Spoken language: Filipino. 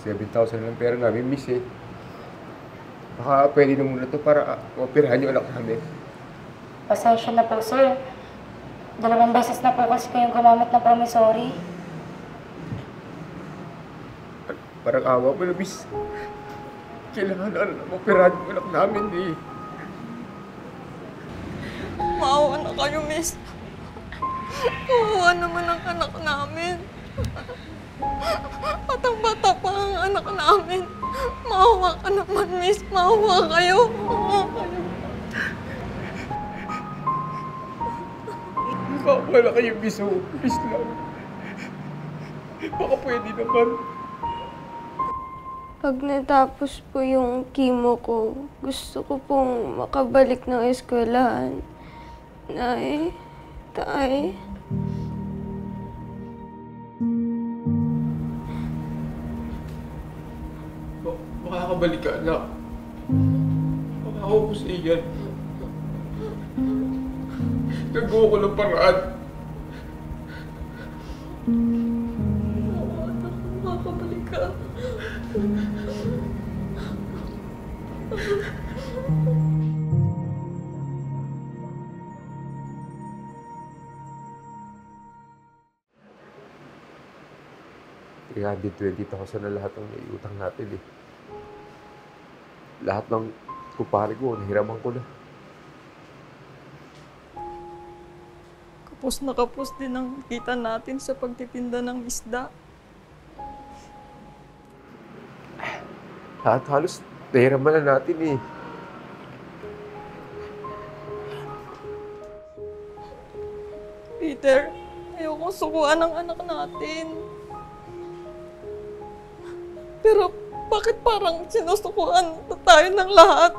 7,000 lang pera namin, miss eh. Baka pwede na muna to para operahan yung anak namin. Pasensya na po, sir. 2 beses na po kasi kayong gumamit ng promissory. Parang awa mo na, miss. Kailangan na operahan yung anak namin eh. Maawa na kayo, miss. Maawa naman ang anak namin. Batang-bata pa ang anak namin. Maawa ka naman, miss. Maawa kayo. Maawa kayo. Maawa na kayo, miss. Miss lang. Baka pwede naman. Pag natapos po yung chemo ko, gusto ko pong makabalik ng eskwelahan. Nay, tay. Makakabalik ka, anak. Makakawa ko sa iyan. Nagawa ko ng paraan. Makakabalik ka. Kaya 20,000 na lahat ng iutang natin eh. Lahat ng kupare ko, nahiraman ko na. Kapos na kapos din ang kita natin sa pagtitinda ng isda. Lahat halos nahiraman na natin eh. Peter, ayokong sukuan ang anak natin. Pero bakit parang sinusukuan na tayo ng lahat?